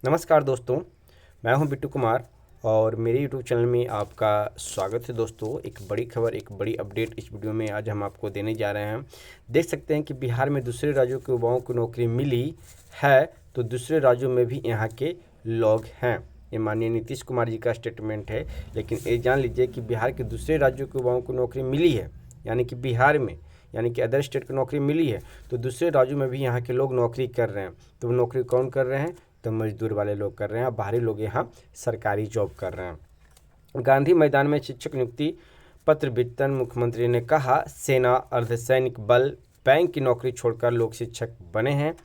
नमस्कार दोस्तों, मैं हूं बिट्टू कुमार और मेरे यूट्यूब चैनल में आपका स्वागत है। दोस्तों, एक बड़ी खबर, एक बड़ी अपडेट इस वीडियो में आज हम आपको देने जा रहे हैं। देख सकते हैं कि बिहार में दूसरे राज्यों के युवाओं को नौकरी मिली है, तो दूसरे राज्यों में भी यहाँ के लोग हैं। ये माननीय नीतीश कुमार जी का स्टेटमेंट है। लेकिन ये जान लीजिए कि बिहार के दूसरे राज्यों के युवाओं को नौकरी मिली है, यानी कि बिहार में, यानी कि अदर स्टेट को नौकरी मिली है, तो दूसरे राज्यों में भी यहाँ के लोग नौकरी कर रहे हैं। तो नौकरी कौन कर रहे हैं? तो मजदूर वाले लोग कर रहे हैं। बाहरी लोग यहाँ सरकारी जॉब कर रहे हैं। गांधी मैदान में शिक्षक नियुक्ति पत्र वितरण, मुख्यमंत्री ने कहा सेना, अर्धसैनिक बल, बैंक की नौकरी छोड़कर लोग शिक्षक बने हैं।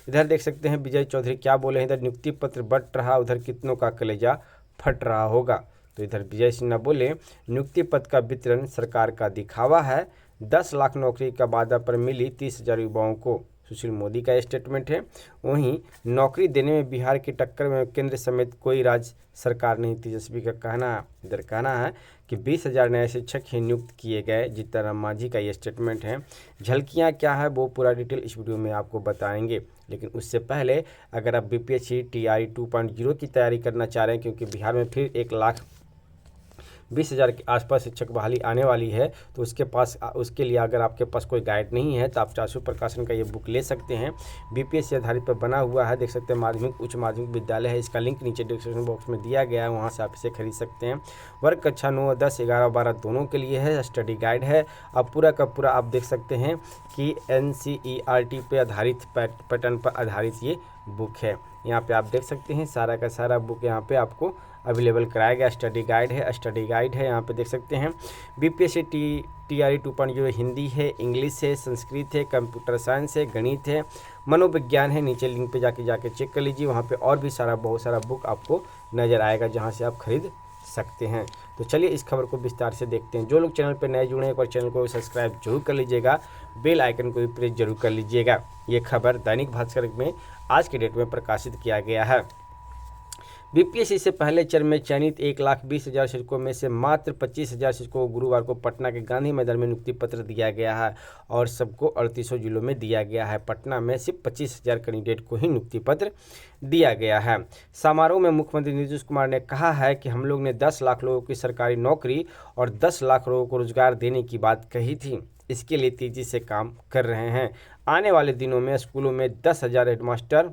इधर देख सकते हैं विजय चौधरी क्या बोले हैं। इधर नियुक्ति पत्र बंट रहा, उधर कितनों का कलेजा फट रहा होगा। तो इधर विजय सिन्हा बोले नियुक्ति पत्र का वितरण सरकार का दिखावा है। 10 लाख नौकरी का वादा पर मिली 30,000 युवाओं को, सुशील मोदी का स्टेटमेंट है। वहीं नौकरी देने में बिहार की टक्कर में केंद्र समेत कोई राज्य सरकार नहीं, तेजस्वी का कहना है कि 20,000 नए शिक्षक ही नियुक्त किए गए। जीतन राम मांझी का ये स्टेटमेंट है। झलकियां क्या है वो पूरा डिटेल इस वीडियो में आपको बताएंगे। लेकिन उससे पहले अगर आप बीपीएससी टीआरई 2.0 की तैयारी करना चाह रहे हैं, क्योंकि बिहार में फिर 1,20,000 के आसपास शिक्षक बहाली आने वाली है, तो उसके लिए अगर आपके पास कोई गाइड नहीं है तो आप चाशु प्रकाशन का ये बुक ले सकते हैं। बीपीएससी आधारित पर बना हुआ है। देख सकते हैं माध्यमिक उच्च माध्यमिक विद्यालय है। इसका लिंक नीचे डिस्क्रिप्शन बॉक्स में दिया गया है, वहाँ से आप इसे खरीद सकते हैं। वर्ग कक्षा 9, 10, 11, 12 दोनों के लिए है। स्टडी गाइड है। अब पूरा का पूरा आप देख सकते हैं कि NCERT पे आधारित, पैटर्न पर आधारित ये बुक है। यहाँ पे आप देख सकते हैं सारा का सारा बुक यहाँ पे आपको अवेलेबल कराया गया। स्टडी गाइड है। यहाँ पे देख सकते हैं बीपीएससी टीआरई 2.0 हिंदी है, इंग्लिश है, संस्कृत है, कंप्यूटर साइंस है, गणित है, मनोविज्ञान है। नीचे लिंक पे जाके चेक कर लीजिए, वहाँ पे और भी बहुत सारा बुक आपको नज़र आएगा जहाँ से आप खरीद सकते हैं। तो चलिए इस खबर को विस्तार से देखते हैं। जो लोग चैनल पर नए जुड़े हैं, एक बार चैनल को सब्सक्राइब जरूर कर लीजिएगा, बेल आइकन को भी प्रेस जरूर कर लीजिएगा। ये खबर दैनिक भास्कर में आज के डेट में प्रकाशित किया गया है। बीपीएससी से पहले चरण में चयनित 1,20,000 शिक्षकों में से मात्र 25,000 शिक्षकों को गुरुवार को पटना के गांधी मैदान में नियुक्ति पत्र दिया गया है और सबको 3800 जिलों में दिया गया है। पटना में सिर्फ 25,000 कैंडिडेट को ही नियुक्ति पत्र दिया गया है। समारोह में मुख्यमंत्री नीतीश कुमार ने कहा है कि हम लोग ने 10 लाख लोगों की सरकारी नौकरी और 10 लाख लोगों को रोजगार देने की बात कही थी। इसके लिए तेजी से काम कर रहे हैं। आने वाले दिनों में स्कूलों में 10,000 हेडमास्टर,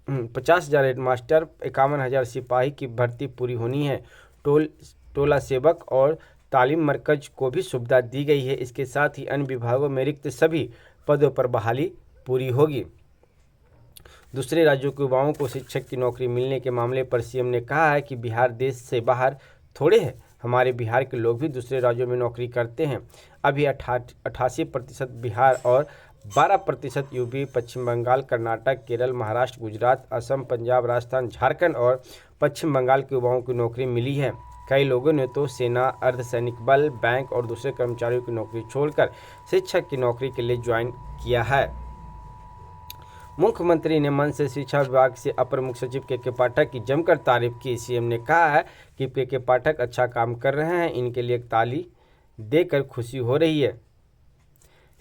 50,000 हेडमास्टर, 51,000 सिपाही की भर्ती पूरी होनी है। टोला सेवक और तालीम मरकज को भी सुविधा दी गई है। इसके साथ ही अन्य विभागों में रिक्त सभी पदों पर बहाली पूरी होगी। दूसरे राज्यों के युवाओं को शिक्षक की नौकरी मिलने के मामले पर सीएम ने कहा है कि बिहार देश से बाहर थोड़े है, हमारे बिहार के लोग भी दूसरे राज्यों में नौकरी करते हैं। अभी 88% बिहार और 12% यूपी, पश्चिम बंगाल, कर्नाटक, केरल, महाराष्ट्र, गुजरात, असम, पंजाब, राजस्थान, झारखंड और पश्चिम बंगाल के युवाओं की नौकरी मिली है। कई लोगों ने तो सेना, अर्धसैनिक बल, बैंक और दूसरे कर्मचारियों की नौकरी छोड़कर शिक्षक की नौकरी के लिए ज्वाइन किया है। मुख्यमंत्री ने मंच से शिक्षा विभाग से अपर मुख्य सचिव के पाठक की जमकर तारीफ की। सीएम ने कहा है कि के पाठक अच्छा काम कर रहे हैं, इनके लिए ताली देकर खुशी हो रही है।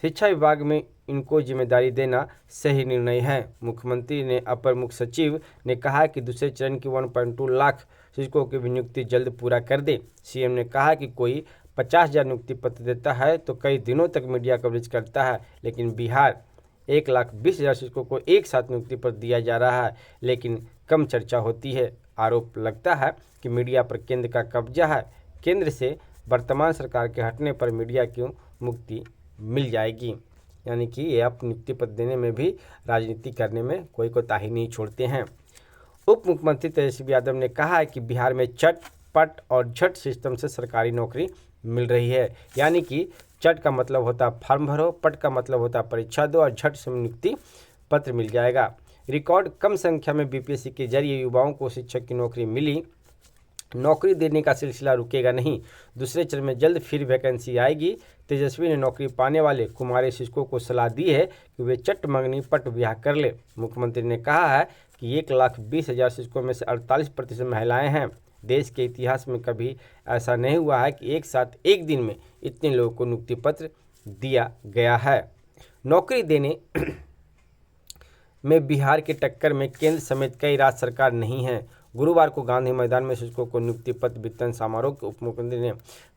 शिक्षा विभाग में इनको जिम्मेदारी देना सही निर्णय है। मुख्यमंत्री ने अपर मुख्य सचिव ने कहा कि दूसरे चरण की 1.2 लाख शिक्षकों की नियुक्ति जल्द पूरा कर दे। सीएम ने कहा कि कोई 50,000 नियुक्ति पत्र देता है तो कई दिनों तक मीडिया कवरेज करता है, लेकिन बिहार 1,20,000 शिक्षकों को एक साथ नियुक्ति पत्र दिया जा रहा है, लेकिन कम चर्चा होती है। आरोप लगता है कि मीडिया पर केंद्र का कब्जा है। केंद्र से वर्तमान सरकार के हटने पर मीडिया की मुक्ति मिल जाएगी। यानी कि ये आप नियुक्ति पत्र देने में भी राजनीति करने में कोई कोताही नहीं छोड़ते हैं। उप मुख्यमंत्री तेजस्वी यादव ने कहा है कि बिहार में चट, पट और झट सिस्टम से सरकारी नौकरी मिल रही है। यानी कि चट का मतलब होता है फॉर्म भरो, पट का मतलब होता है परीक्षा दो और झट से नियुक्ति पत्र मिल जाएगा। रिकॉर्ड कम संख्या में बीपीएससी के जरिए युवाओं को शिक्षक की नौकरी मिली। नौकरी देने का सिलसिला रुकेगा नहीं। दूसरे चरण में जल्द फिर वैकेंसी आएगी। तेजस्वी ने नौकरी पाने वाले कुमारी शिक्षकों को सलाह दी है कि वे चट मंगनी पट ब्याह कर ले। मुख्यमंत्री ने कहा है कि 1,20,000 शिक्षकों में से 48% महिलाएं हैं। देश के इतिहास में कभी ऐसा नहीं हुआ है कि एक साथ एक दिन में इतने लोगों को नियुक्ति पत्र दिया गया है। नौकरी में बिहार की टक्कर में केंद्र समेत कई राज्य सरकार नहीं है। गुरुवार को गांधी मैदान में शिक्षकों को नियुक्ति पत्र वितरण समारोह के उप मुख्यमंत्री ने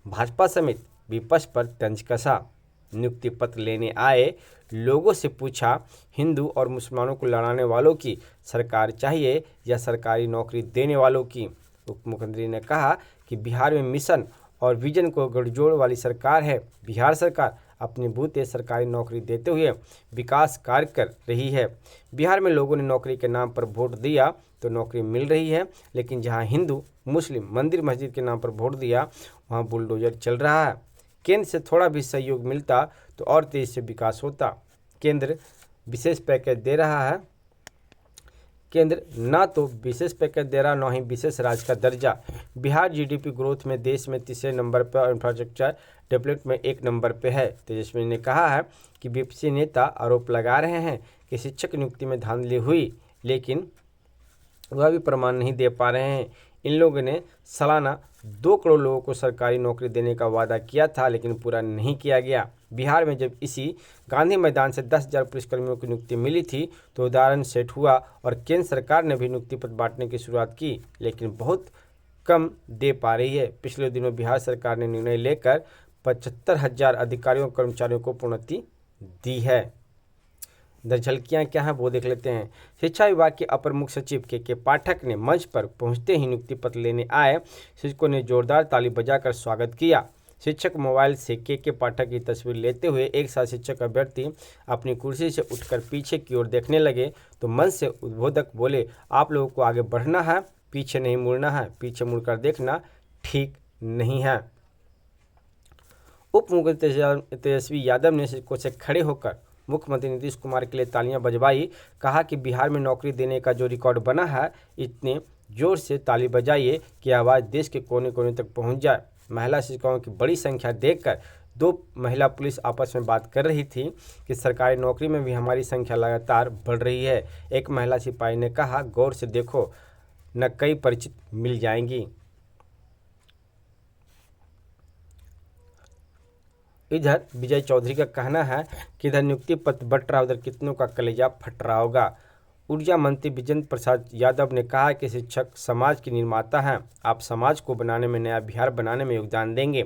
भाजपा समेत विपक्ष पर तंज कसा। नियुक्ति पत्र लेने आए लोगों से पूछा, हिंदू और मुसलमानों को लड़ाने वालों की सरकार चाहिए या सरकारी नौकरी देने वालों की। उप मुख्यमंत्री ने कहा कि बिहार में मिशन और विजन को गठजोड़ वाली सरकार है। बिहार सरकार अपनी बूते सरकारी नौकरी देते हुए विकास कार्य कर रही है। बिहार में लोगों ने नौकरी के नाम पर वोट दिया तो नौकरी मिल रही है, लेकिन जहां हिंदू मुस्लिम मंदिर मस्जिद के नाम पर वोट दिया वहां बुलडोजर चल रहा है। केंद्र से थोड़ा भी सहयोग मिलता तो और तेजी से विकास होता। केंद्र विशेष पैकेज दे रहा है। केंद्र ना तो विशेष पैकेज दे रहा, न ही विशेष राज्य का दर्जा। बिहार जीडीपी ग्रोथ में देश में तीसरे नंबर पर और इंफ्रास्ट्रक्चर डेवलपमेंट में 1 नंबर पर है। तेजस्वी ने कहा है कि विपक्षी नेता आरोप लगा रहे हैं कि शिक्षक नियुक्ति में धांधली हुई, लेकिन वह भी प्रमाण नहीं दे पा रहे हैं। इन लोगों ने सालाना 2 करोड़ लोगों को सरकारी नौकरी देने का वादा किया था, लेकिन पूरा नहीं किया गया। बिहार में जब इसी गांधी मैदान से 10,000 पुलिसकर्मियों की नियुक्ति मिली थी तो उदाहरण सेट हुआ और केंद्र सरकार ने भी नियुक्ति पत्र बांटने की शुरुआत की, लेकिन बहुत कम दे पा रही है। पिछले दिनों बिहार सरकार ने निर्णय लेकर 75,000 अधिकारियों कर्मचारियों को प्रोन्नति दी है। इधर झलकियाँ क्या हैं वो देख लेते हैं। शिक्षा विभाग के अपर मुख्य सचिव के पाठक ने मंच पर पहुंचते ही नियुक्ति पत्र लेने आए शिक्षकों ने जोरदार ताली बजाकर स्वागत किया। शिक्षक मोबाइल से के पाठक की तस्वीर लेते हुए एक साथ शिक्षक अभ्यर्थी अपनी कुर्सी से उठकर पीछे की ओर देखने लगे तो मंच से उद्बोधक बोले, आप लोगों को आगे बढ़ना है, पीछे नहीं मुड़ना है, पीछे मुड़कर देखना ठीक नहीं है। उप मुख्यमंत्री तेजस्वी यादव ने शिक्षकों से खड़े होकर मुख्यमंत्री नीतीश कुमार के लिए तालियां बजवाई। कहा कि बिहार में नौकरी देने का जो रिकॉर्ड बना है, इतने जोर से ताली बजाइए कि आवाज़ देश के कोने कोने तक पहुंच जाए। महिला शिक्षकों की बड़ी संख्या देखकर 2 महिला पुलिस आपस में बात कर रही थी कि सरकारी नौकरी में भी हमारी संख्या लगातार बढ़ रही है। एक महिला सिपाही ने कहा, गौर से देखो न कई परिचित मिल जाएंगी। इधर विजय चौधरी का कहना है कि इधर नियुक्ति पत्र बंट रहा, उधर कितनों का कलेजा फट रहा होगा। ऊर्जा मंत्री विजेंद्र प्रसाद यादव ने कहा कि शिक्षक समाज के निर्माता हैं, आप समाज को बनाने में, नया बिहार बनाने में योगदान देंगे।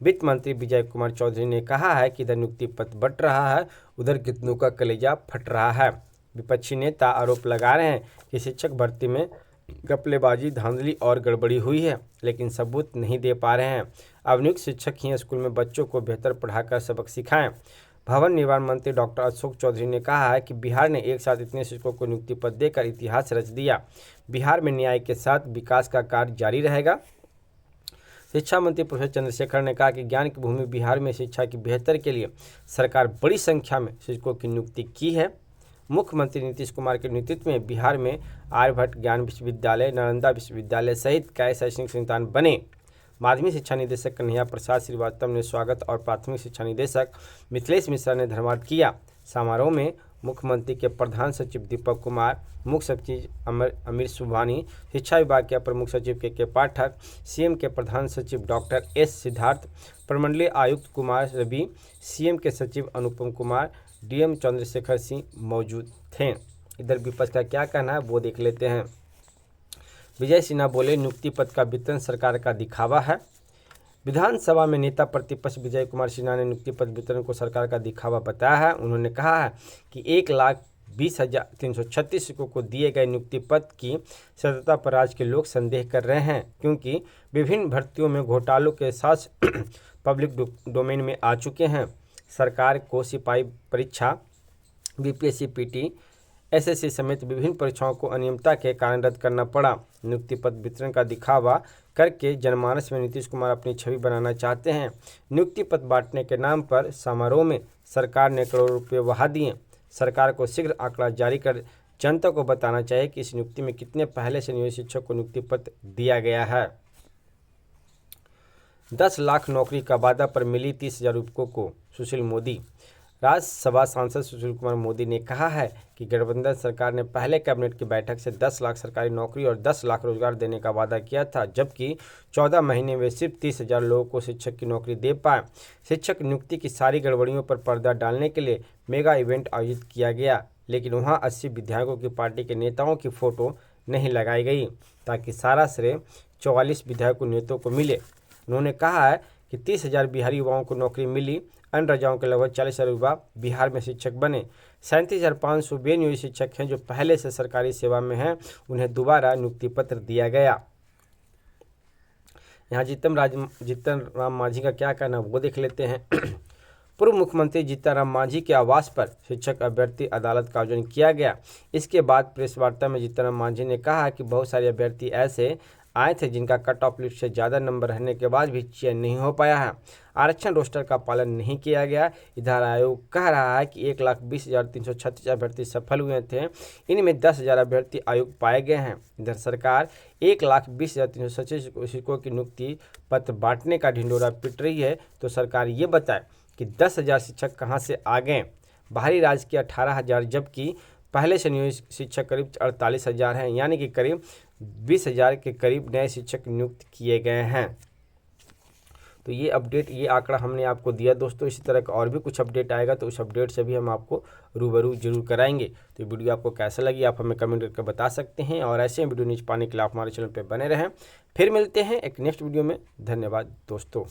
वित्त मंत्री विजय कुमार चौधरी ने कहा है कि इधर नियुक्ति पत्र बंट रहा है, उधर कितनों का कलेजा फट रहा है। विपक्षी नेता आरोप लगा रहे हैं कि शिक्षक भर्ती में घपलेबाजी, धांधली और गड़बड़ी हुई है, लेकिन सबूत नहीं दे पा रहे हैं। अब नियुक्त शिक्षक ही स्कूल में बच्चों को बेहतर पढ़ाकर सबक सिखाएं। भवन निर्माण मंत्री डॉक्टर अशोक चौधरी ने कहा है कि बिहार ने एक साथ इतने शिक्षकों को नियुक्ति पत्र देकर इतिहास रच दिया। बिहार में न्याय के साथ विकास का कार्य जारी रहेगा। शिक्षा मंत्री प्रोफेसर चंद्रशेखर ने कहा कि ज्ञान की भूमि बिहार में शिक्षा की बेहतर के लिए सरकार बड़ी संख्या में शिक्षकों की नियुक्ति की है। मुख्यमंत्री नीतीश कुमार के नेतृत्व में बिहार में आर्यभट्ट ज्ञान विश्वविद्यालय, नालंदा विश्वविद्यालय सहित कई शैक्षणिक संस्थान बने। माध्यमिक शिक्षा निदेशक कन्हैया प्रसाद श्रीवास्तव ने स्वागत और प्राथमिक शिक्षा निदेशक मिथिलेश मिश्रा ने धन्यवाद किया। समारोह में मुख्यमंत्री के प्रधान सचिव दीपक कुमार, मुख्य सचिव अमीर सुभानी, शिक्षा विभाग के अपर मुख्य सचिव के पाठक, सीएम के प्रधान सचिव डॉक्टर एस सिद्धार्थ, प्रमंडलीय आयुक्त कुमार रवि, सीएम के सचिव अनुपम कुमार, डीएम चंद्रशेखर सिंह मौजूद थे। इधर विपक्ष का क्या कहना है वो देख लेते हैं। विजय सिन्हा बोले, नियुक्ति पत्र का वितरण सरकार का दिखावा है। विधानसभा में नेता प्रतिपक्ष विजय कुमार सिन्हा ने नियुक्ति पत्र वितरण को सरकार का दिखावा बताया है। उन्होंने कहा है कि 1,20,336 शिक्षकों को दिए गए नियुक्ति पत्र की सत्यता पर राज्य के लोग संदेह कर रहे हैं, क्योंकि विभिन्न भर्तियों में घोटालों के साथ पब्लिक डोमेन में आ चुके हैं। सरकार को सिपाही परीक्षा, बीपीएससी, पीटी, एसएससी समेत विभिन्न परीक्षाओं को अनियमितता के कारण रद्द करना पड़ा। नियुक्ति पत्र वितरण का दिखावा करके जनमानस में नीतीश कुमार अपनी छवि बनाना चाहते हैं। नियुक्ति पत्र बांटने के नाम पर समारोह में सरकार ने करोड़ों रुपये बहा दिए। सरकार को शीघ्र आंकड़ा जारी कर जनता को बताना चाहिए कि इस नियुक्ति में कितने पहले से नियोजित शिक्षक को नियुक्ति पत्र दिया गया है। 10 लाख नौकरी का वादा पर मिली 30,000 युवकों को, सुशील मोदी। राज्यसभा सांसद सुशील कुमार मोदी ने कहा है कि गठबंधन सरकार ने पहले कैबिनेट की बैठक से 10 लाख सरकारी नौकरी और 10 लाख रोजगार देने का वादा किया था, जबकि 14 महीने में सिर्फ 30,000 लोगों को शिक्षक की नौकरी दे पाए। शिक्षक नियुक्ति की सारी गड़बड़ियों पर पर्दा डालने के लिए मेगा इवेंट आयोजित किया गया। लेकिन वहां 80 विधायकों की पार्टी के नेताओं की फ़ोटो नहीं लगाई गई ताकि सारा श्रेय 44 विधायकों नेताओं को मिले। उन्होंने कहा है कि 30,000 बिहारी युवाओं को नौकरी मिली। अन्य राज्यों के लगभग 40,000 युवा बिहार में शिक्षक बने। 37,500 बेनियोजित शिक्षक हैं जो पहले से सरकारी सेवा में हैं, उन्हें दोबारा नियुक्ति पत्र दिया गया। यहाँ जीतन राम मांझी का क्या कहना वो देख लेते हैं। पूर्व मुख्यमंत्री जीतन राम मांझी के आवास पर शिक्षक अभ्यर्थी अदालत का आयोजन किया गया। इसके बाद प्रेस वार्ता में जीतन राम मांझी ने कहा कि बहुत सारे अभ्यर्थी ऐसे आए थे जिनका कट ऑफ लिस्ट से ज़्यादा नंबर रहने के बाद भी चयन नहीं हो पाया है। आरक्षण रोस्टर का पालन नहीं किया गया। इधर आयोग कह रहा है कि 1,20,336 अभ्यर्थी सफल हुए थे, इनमें 10,000 अभ्यर्थी अयोग्य पाए गए हैं। इधर सरकार 1,20,336 शिक्षकों की नियुक्ति पत्र बांटने का ढिंढोरा पीट रही है, तो सरकार ये बताए कि 10,000 शिक्षक कहाँ से आ गए। बाहरी राज्य के 18,000 जबकि पहले से नियोजित शिक्षक करीब 48,000 हैं, यानी कि करीब 20,000 के करीब नए शिक्षक नियुक्त किए गए हैं। तो ये अपडेट, ये आंकड़ा हमने आपको दिया दोस्तों। इसी तरह का और भी कुछ अपडेट आएगा तो उस अपडेट से भी हम आपको रूबरू जरूर कराएंगे। तो वीडियो आपको कैसा लगी आप हमें कमेंट करके बता सकते हैं, और ऐसे वीडियो न्यूज़ पाने के लिए आप हमारे चैनल पर बने रहें। फिर मिलते हैं एक नेक्स्ट वीडियो में। धन्यवाद दोस्तों।